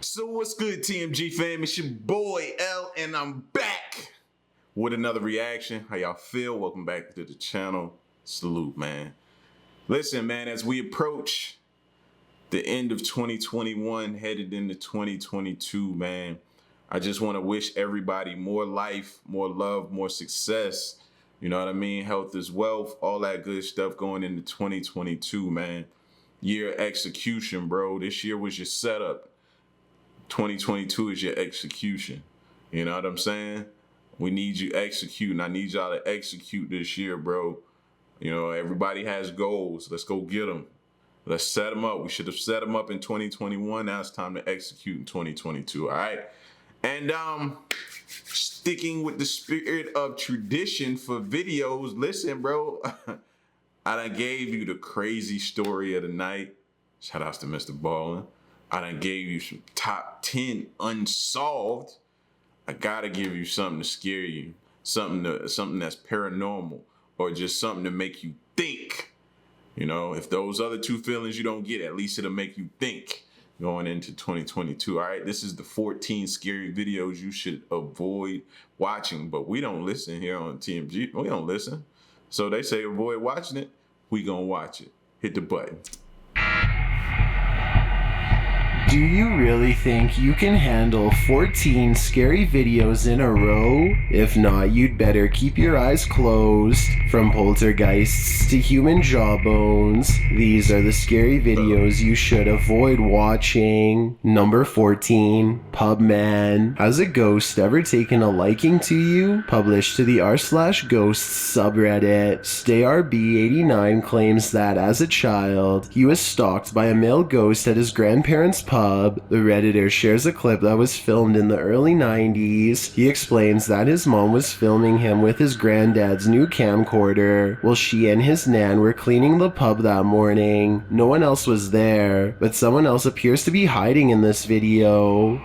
So what's good, TMG fam? It's your boy L, and I'm back with another reaction. How y'all feel? Welcome back to the channel. Salute, man. Listen, man, as we approach the end of 2021, headed into 2022, man, I just want to wish everybody more life, more love, more success. You know what I mean? Health is wealth, all that good stuff going into 2022, man. Year execution, bro. This year was your setup. 2022 is your execution. You know what I'm saying? We need you executing. I need y'all to execute this year, bro. You know, everybody has goals. Let's go get them. Let's set them up. We should have set them up in 2021. Now it's time to execute in 2022, all right? And sticking with the spirit of tradition for videos, listen, bro, I done gave you the crazy story of the night. Shout outs to Mr. Ballin. I done gave you some top 10 unsolved. I gotta give you something to scare you, something that's paranormal, or just something to make you think. You know, if those other two feelings you don't get, at least it'll make you think going into 2022. All right, this is the 14 scary videos you should avoid watching, but we don't listen here on TMG. We don't listen. So they say avoid watching it. We gonna watch it. Hit the button. Do you really think you can handle 14 scary videos in a row? If not, you'd better keep your eyes closed. From poltergeists to human jawbones, these are the scary videos you should avoid watching. Number 14, Pubman. Has a ghost ever taken a liking to you? Published to the r/ghosts subreddit, StayRB89 claims that as a child, he was stalked by a male ghost at his grandparents' pub. The Redditor shares a clip that was filmed in the early 90s. He explains that his mom was filming him with his granddad's new camcorder while she and his nan were cleaning the pub that morning. No one else was there, but someone else appears to be hiding in this video.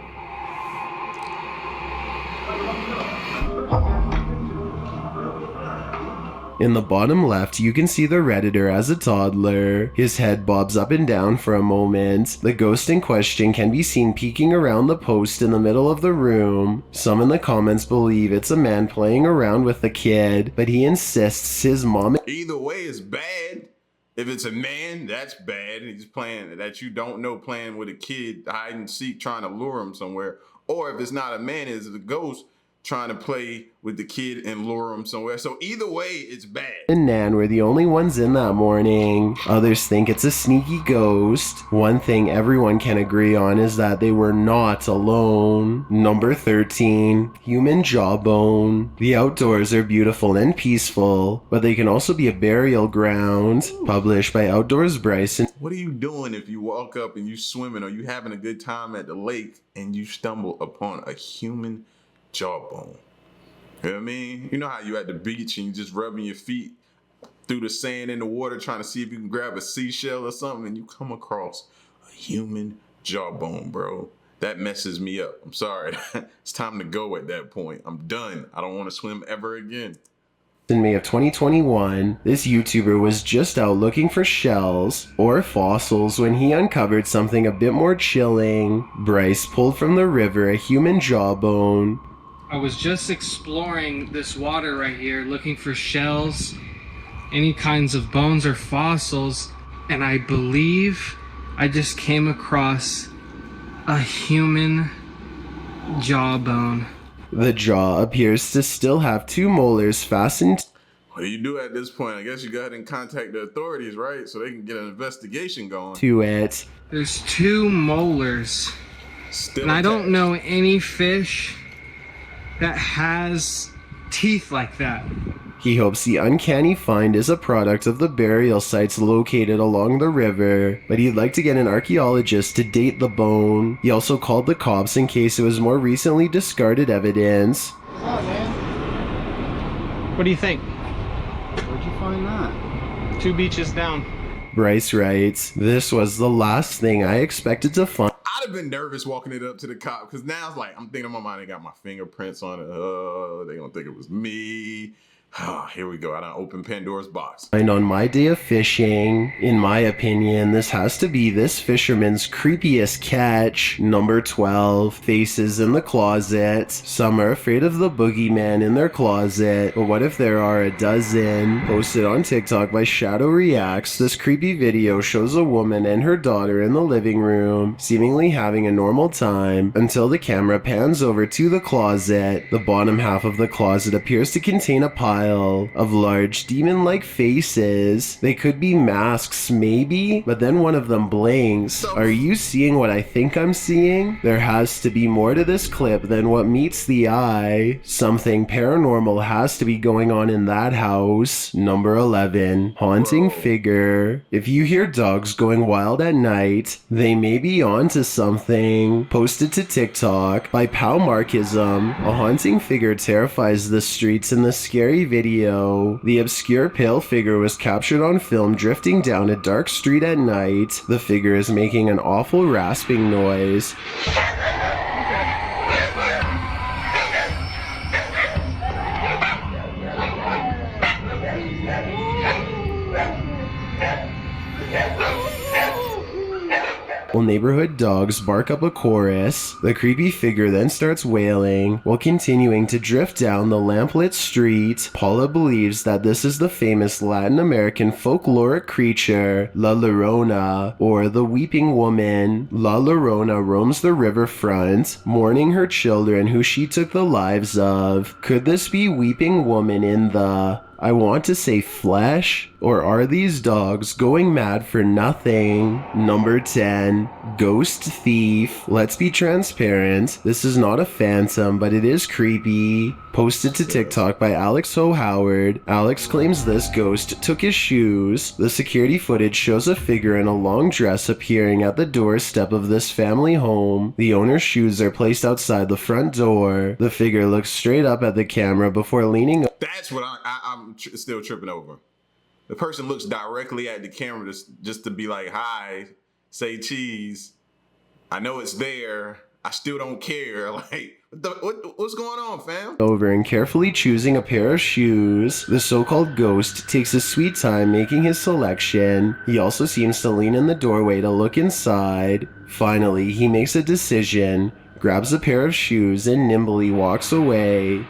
In the bottom left, you can see the Redditor as a toddler. His head bobs up and down for a moment. The ghost in question can be seen peeking around the post in the middle of the room. Some in the comments believe it's a man playing around with the kid, but he insists his mom... Either way is bad. If it's a man, that's bad. He's playing that you don't know, playing with a kid, hide and seek, trying to lure him somewhere. Or if it's not a man, it's a ghost trying to play with the kid and lure him somewhere. So either way, it's bad. And Nan were the only ones in that morning. Others think it's a sneaky ghost. One thing everyone can agree on is that they were not alone. Number 13, human jawbone. The outdoors are beautiful and peaceful, but they can also be a burial ground. Published by Outdoors Bryson. What are you doing if you walk up and you swimming or you having a good time at the lake and you stumble upon a human jawbone? You know what I mean? You know how you at the beach and you just rubbing your feet through the sand in the water trying to see if you can grab a seashell or something, and you come across a human jawbone, bro. That messes me up. I'm sorry. It's time to go at that point. I'm done. I don't want to swim ever again. In May of 2021, this YouTuber was just out looking for shells or fossils when he uncovered something a bit more chilling. Bryce pulled from the river a human jawbone. I was just exploring this water right here, looking for shells, any kinds of bones or fossils, and I believe I just came across a human jawbone. The jaw appears to still have two molars fastened. What do you do at this point? I guess you go ahead and contact the authorities, right? So they can get an investigation going. To it. There's two molars. Still and I don't know any fish that has teeth like that. He hopes the uncanny find is a product of the burial sites located along the river, but he'd like to get an archaeologist to date the bone. He also called the cops in case it was more recently discarded evidence. Oh, man. What do you think? Where'd you find that? 2 beaches down. Bryce writes, "This was the last thing I expected to find." I'd have been nervous walking it up to the cop because now it's like I'm thinking in my mind they got my fingerprints on it. They gonna think it was me. Here we go. I done opened Pandora's box. And on my day of fishing, in my opinion, this has to be this fisherman's creepiest catch. Number 12, faces in the closet. Some are afraid of the boogeyman in their closet, but what if there are a dozen? Posted on TikTok by Shadow Reacts, this creepy video shows a woman and her daughter in the living room, seemingly having a normal time, until the camera pans over to the closet. The bottom half of the closet appears to contain a pile of large demon-like faces. They could be masks maybe, but then one of them blinks. Are you seeing what I think I'm seeing? There has to be more to this clip than what meets the eye. Something paranormal has to be going on in that house. Number 11, haunting figure. If you hear dogs going wild at night, they may be onto something. Posted to TikTok by Powmarkism, a haunting figure terrifies the streets in the scary video. The obscure pale figure was captured on film drifting down a dark street at night. The figure is making an awful rasping noise. While neighborhood dogs bark up a chorus, the creepy figure then starts wailing while continuing to drift down the lamplit street. Paula believes that this is the famous Latin American folkloric creature, La Llorona, or the Weeping Woman. La Llorona roams the riverfront, mourning her children who she took the lives of. Could this be Weeping Woman in the, I want to say, flesh? Or are these dogs going mad for nothing? Number 10, ghost thief. Let's be transparent. This is not a phantom, but it is creepy. Posted to TikTok by Alex O. Howard. Alex claims this ghost took his shoes. The security footage shows a figure in a long dress appearing at the doorstep of this family home. The owner's shoes are placed outside the front door. The figure looks straight up at the camera before leaning. That's what I'm still tripping over. The person looks directly at the camera just to be like, hi, say cheese. I know it's there. I still don't care. Like, what's going on, fam? Over and carefully choosing a pair of shoes. The so-called ghost takes his sweet time making his selection. He also seems to lean in the doorway to look inside. Finally, he makes a decision, grabs a pair of shoes, and nimbly walks away.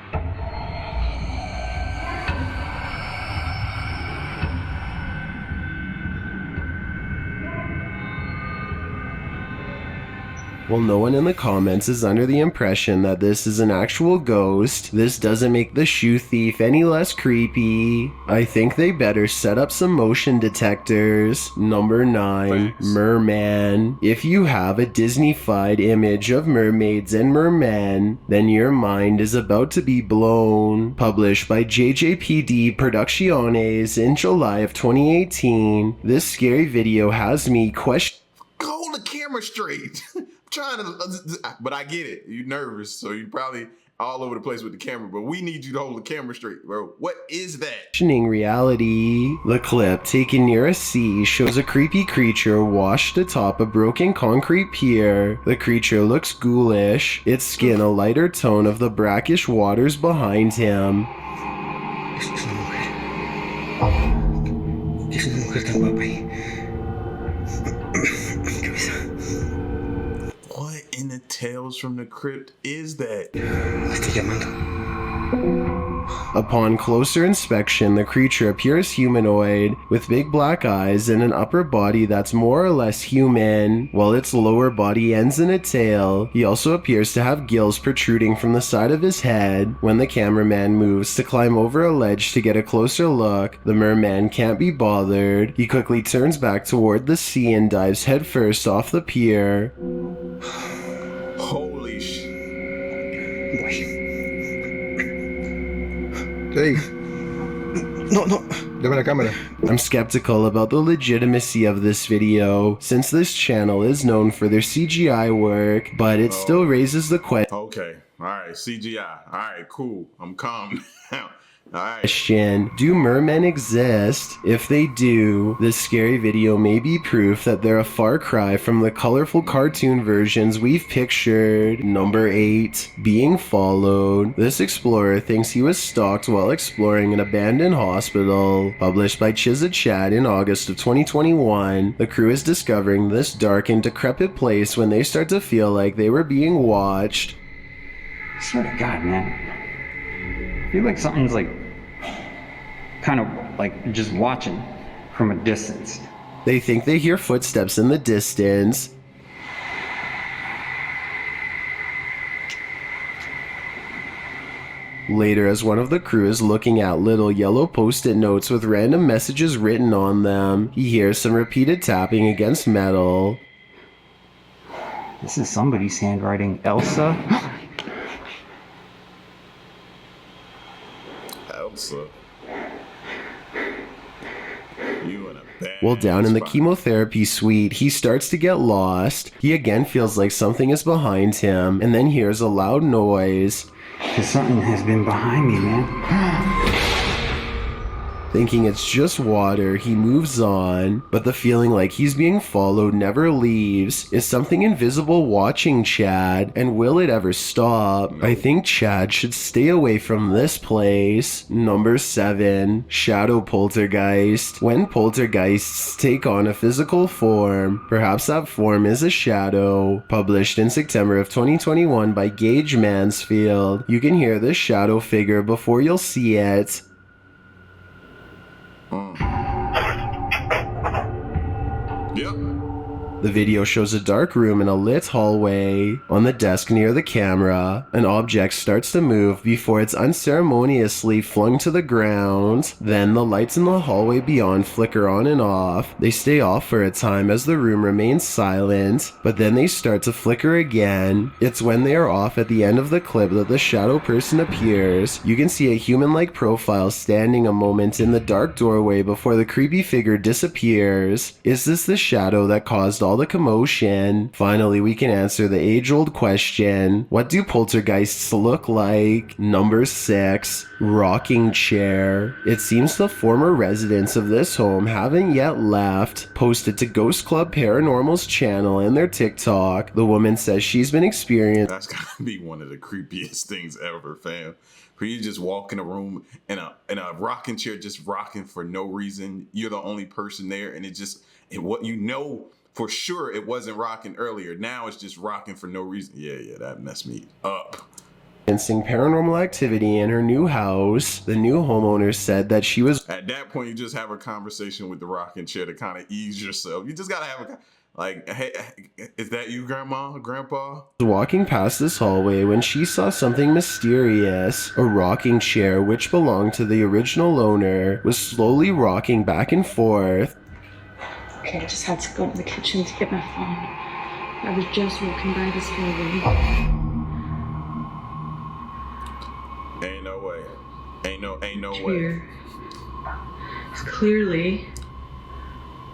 While no one in the comments is under the impression that this is an actual ghost, this doesn't make the shoe thief any less creepy. I think they better set up some motion detectors. Number 9, Thanks. Merman. If you have a Disney-fied image of mermaids and mermen, then your mind is about to be blown. Published by JJPD Producciones in July of 2018, this scary video has me questioning. Hold the camera straight. Trying to, but I get it. You're nervous, so you're probably all over the place with the camera, but we need you to hold the camera straight, bro. What is that? Reality. The clip, taken near a sea, shows a creepy creature washed atop a broken concrete pier. The creature looks ghoulish, its skin a lighter tone of the brackish waters behind him. What in the Tales from the Crypt is that? Upon closer inspection, the creature appears humanoid, with big black eyes and an upper body that's more or less human, while its lower body ends in a tail. He also appears to have gills protruding from the side of his head. When the cameraman moves to climb over a ledge to get a closer look, the merman can't be bothered. He quickly turns back toward the sea and dives headfirst off the pier. Holy sh... Hey. No, dame la cámara. I'm skeptical about the legitimacy of this video, since this channel is known for their CGI work, but it still raises the question. Okay, all right, CGI. All right, cool. I'm calm now. Alright. Question: do mermen exist? If they do, this scary video may be proof that they're a far cry from the colorful cartoon versions we've pictured. Number 8. Being followed. This explorer thinks he was stalked while exploring an abandoned hospital. Published by Chizza Chad in August of 2021, the crew is discovering this dark and decrepit place when they start to feel like they were being watched. I swear to God, man. I feel like something's like, kind of like just watching from a distance. They think they hear footsteps in the distance. Later, as one of the crew is looking at little yellow post-it notes with random messages written on them, he hears some repeated tapping against metal. This is somebody's handwriting. Elsa? Elsa. You in a bad While down in the spot. chemotherapy suite, he starts to get lost. He again feels like something is behind him, and then hears a loud noise. Because something has been behind me, man. Thinking it's just water, he moves on, but the feeling like he's being followed never leaves. Is something invisible watching Chad, and will it ever stop? I think Chad should stay away from this place. Number 7. Shadow Poltergeist. When poltergeists take on a physical form, perhaps that form is a shadow. Published in September of 2021 by Gage Mansfield. You can hear this shadow figure before you'll see it. Yep. The video shows a dark room in a lit hallway. On the desk near the camera, an object starts to move before it's unceremoniously flung to the ground. Then the lights in the hallway beyond flicker on and off. They stay off for a time as the room remains silent, but then they start to flicker again. It's when they are off at the end of the clip that the shadow person appears. You can see a human-like profile standing a moment in the dark doorway before the creepy figure disappears. Is this the shadow that caused all the commotion? Finally, we can answer the age-old question: what do poltergeists look like? Number 6. Rocking chair. It seems the former residents of this home haven't yet left. Posted to Ghost Club Paranormal's channel and their TikTok, the woman says she's been experiencing. That's gotta be one of the creepiest things ever, fam. For you to just walk in a room in a rocking chair, just rocking for no reason. You're the only person there, and what you know for sure it wasn't rocking earlier. Now it's just rocking for no reason. Yeah, that messed me up. Paranormal activity in her new house. The new homeowner said that she was At that point, you just have a conversation with the rocking chair to kind of ease yourself. You just gotta have hey, is that you, Grandma, Grandpa? walking past this hallway when she saw something mysterious. A rocking chair, which belonged to the original owner, was slowly rocking back and forth. Okay, I just had to go to the kitchen to get my phone. I was just walking by this hallway. Ain't no way. Ain't no way. Chair. It's clearly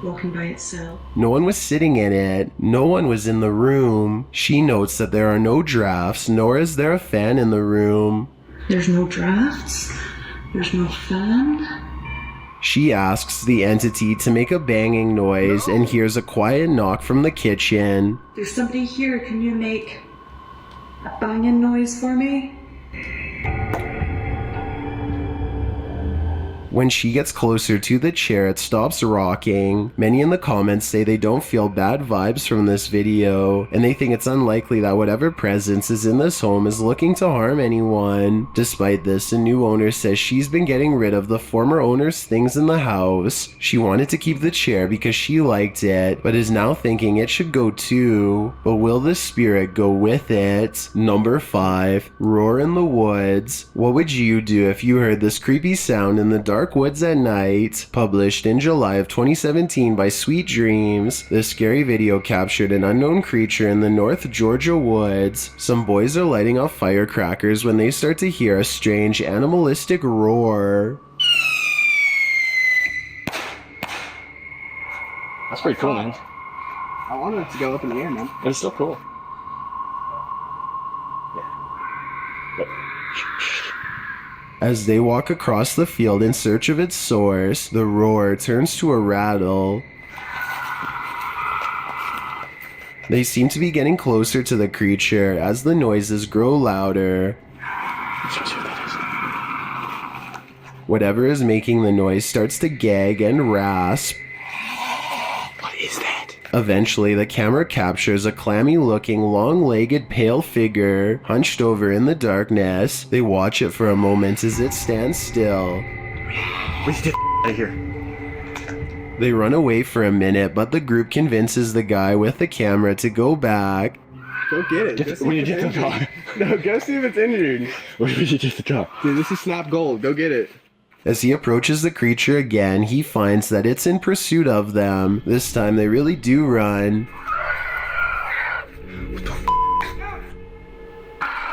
walking by itself. No one was sitting in it. No one was in the room. She notes that there are no drafts, nor is there a fan in the room. There's no drafts. There's no fan. She asks the entity to make a banging noise and hears a quiet knock from the kitchen. There's somebody here. Can you make a banging noise for me? When she gets closer to the chair, it stops rocking. Many in the comments say they don't feel bad vibes from this video, and they think it's unlikely that whatever presence is in this home is looking to harm anyone. Despite this, a new owner says she's been getting rid of the former owner's things in the house. She wanted to keep the chair because she liked it, but is now thinking it should go too. But will the spirit go with it? Number 5. Roar in the woods. What would you do if you heard this creepy sound in the dark woods at night? Published in July of 2017 by Sweet Dreams. This scary video captured an unknown creature in the North Georgia woods. Some boys are lighting off firecrackers when they start to hear a strange animalistic roar. That's pretty cool, man. I wanted it to go up in the air, man. It's still cool. As they walk across the field in search of its source, the roar turns to a rattle. They seem to be getting closer to the creature as the noises grow louder. Whatever is making the noise starts to gag and rasp. What is that? Eventually, the camera captures a clammy-looking, long-legged, pale figure hunched over in the darkness. They watch it for a moment as it stands still. We should get out of here. They run away for a minute, but the group convinces the guy with the camera to go back. Go get it. We need to get the car. No, go see if it's injured. We should get the car. Dude, this is Snap Gold. Go get it. As he approaches the creature again, he finds that it's in pursuit of them. This time they really do run.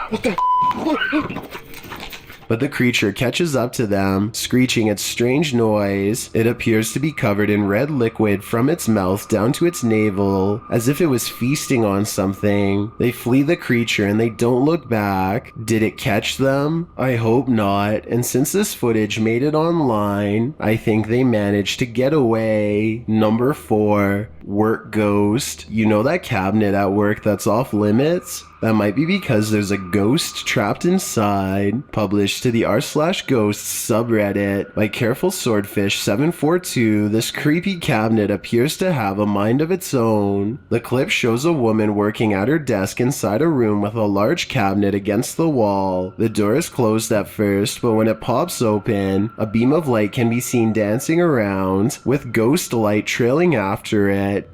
What the? But the creature catches up to them, screeching its strange noise. It appears to be covered in red liquid from its mouth down to its navel, as if it was feasting on something. They flee the creature and they don't look back. Did it catch them? I hope not, and since this footage made it online, I think they managed to get away. Number 4. Work ghost. You know that cabinet at work that's off limits? That might be because there's a ghost trapped inside. Published to the r/ghosts subreddit by Careful Swordfish 742, this creepy cabinet appears to have a mind of its own. The clip shows a woman working at her desk inside a room with a large cabinet against the wall. The door is closed at first, but when it pops open, a beam of light can be seen dancing around, with ghost light trailing after it.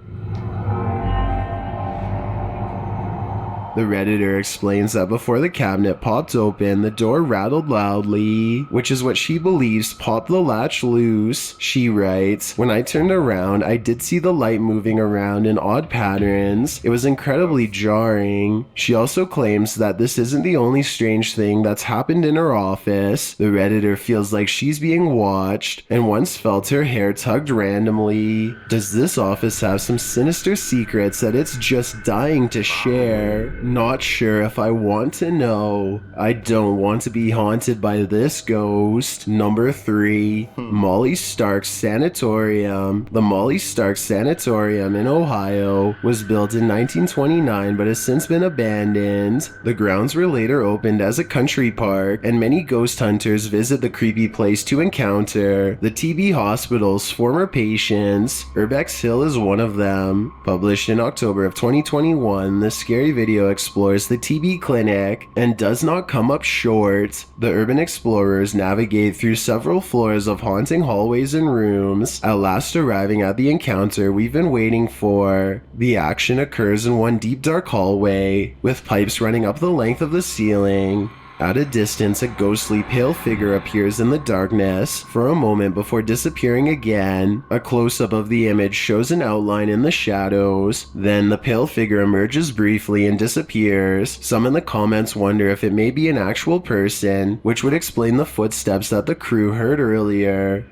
The Redditor explains that before the cabinet popped open, the door rattled loudly, which is what she believes popped the latch loose. She writes, "When I turned around, I did see the light moving around in odd patterns. It was incredibly jarring." She also claims that this isn't the only strange thing that's happened in her office. The Redditor feels like she's being watched and once felt her hair tugged randomly. Does this office have some sinister secrets that it's just dying to share? Not sure if I want to know. I don't want to be haunted by this ghost. Number 3. Molly Stark's Sanatorium. The Molly Stark Sanatorium in Ohio was built in 1929 but has since been abandoned. The grounds were later opened as a country park, and many ghost hunters visit the creepy place to encounter the TB hospital's former patients. Urbex Hill is one of them. Published in October of 2021, this scary video explores the TB clinic and does not come up short. The urban explorers navigate through several floors of haunting hallways and rooms, at last arriving at the encounter we've been waiting for. The action occurs in one deep dark hallway, with pipes running up the length of the ceiling. At a distance, a ghostly pale figure appears in the darkness for a moment before disappearing again. A close-up of the image shows an outline in the shadows. Then the pale figure emerges briefly and disappears. Some in the comments wonder if it may be an actual person, which would explain the footsteps that the crew heard earlier.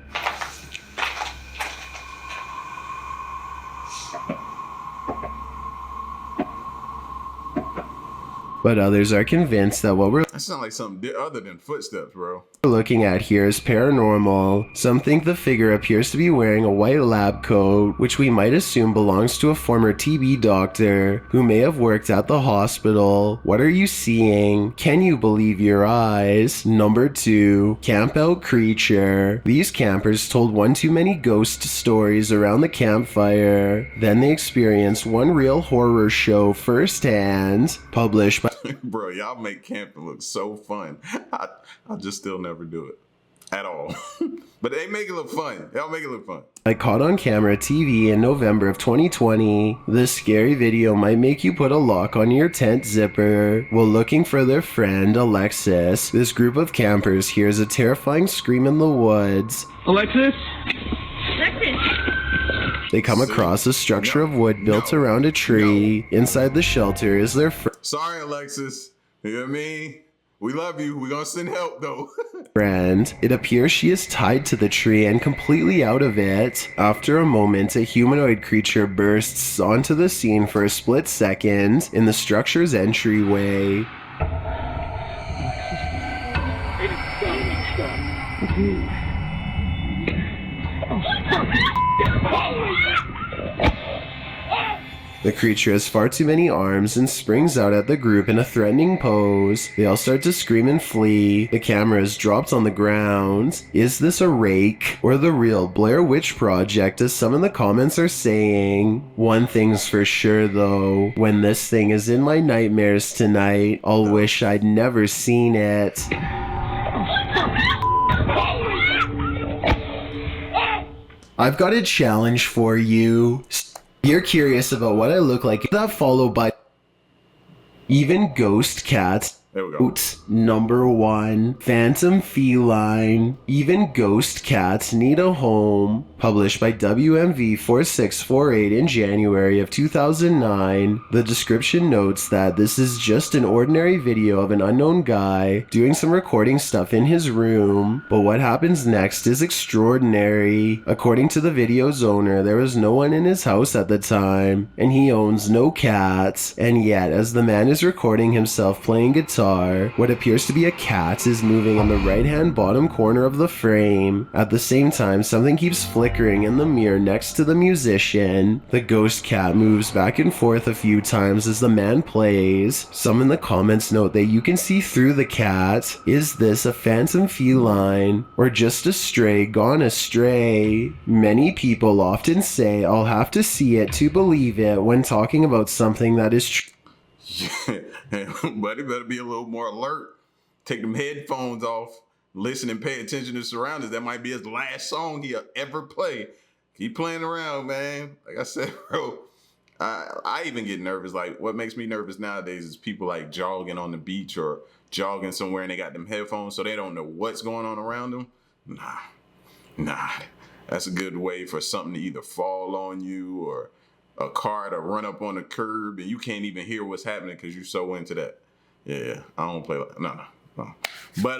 But others are convinced that what we're That sounds like something other than footsteps, bro. looking at here is paranormal. Some think the figure appears to be wearing a white lab coat, which we might assume belongs to a former TB doctor who may have worked at the hospital. What are you seeing? Can you believe your eyes? Number 2. Campout Creature. These campers told one too many ghost stories around the campfire. Then they experienced one real horror show firsthand. Published by Bro, y'all make camping look so fun. I'll just still never do it at all. But they make it look fun. Y'all make it look fun. Caught on Camera TV in November of 2020. This scary video might make you put a lock on your tent zipper while looking for their friend Alexis. This group of campers hears a terrifying scream in the woods. Alexis? They come across a structure of wood built around a tree. Inside the shelter is their Sorry, Alexis. You know what I mean? We love you. We're gonna send help though. friend. It appears she is tied to the tree and completely out of it. After a moment, a humanoid creature bursts onto the scene for a split second in the structure's entryway. The creature has far too many arms and springs out at the group in a threatening pose. They all start to scream and flee. The camera is dropped on the ground. Is this a rake or the real Blair Witch Project, as some in the comments are saying? One thing's for sure though, when this thing is in my nightmares tonight, I'll wish I'd never seen it. I've got a challenge for you. You're curious about what I look like. That followed by even ghost cats. There we go. Number 1, Phantom Feline. Even ghost cats need a home. Published by WMV 4648 in January of 2009. The description notes that this is just an ordinary video of an unknown guy doing some recording stuff in his room. But what happens next is extraordinary. According to the video's owner, there was no one in his house at the time, and he owns no cats. And yet, as the man is recording himself playing guitar, what appears to be a cat is moving on the right-hand bottom corner of the frame. At the same time, something keeps flickering in the mirror next to the musician. The ghost cat moves back and forth a few times as the man plays. Some in the comments note that you can see through the cat. Is this a phantom feline or just a stray gone astray? Many people often say I'll have to see it to believe it when talking about something that is true. Buddy better be a little more alert. Take them headphones off, listen and pay attention to surroundings. That might be his last song he'll ever play. Keep playing around, man. Like I said, bro, I even get nervous. Like, what makes me nervous nowadays is people like jogging on the beach or jogging somewhere and they got them headphones so they don't know what's going on around them. Nah. That's a good way for something to either fall on you or a car to run up on the curb and you can't even hear what's happening because you're so into that. Yeah, I don't play like no. But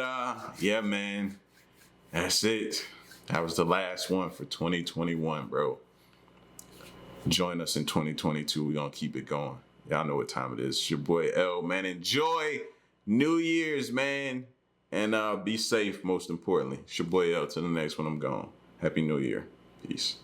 yeah, man, that's it. That was the last one for 2021, bro. Join us in 2022. We're gonna keep it going. Y'all know what time it is. It's your boy L, man. Enjoy New Year's, man. And be safe, most importantly. It's your boy L. Till the next one, I'm gone. Happy New Year. Peace.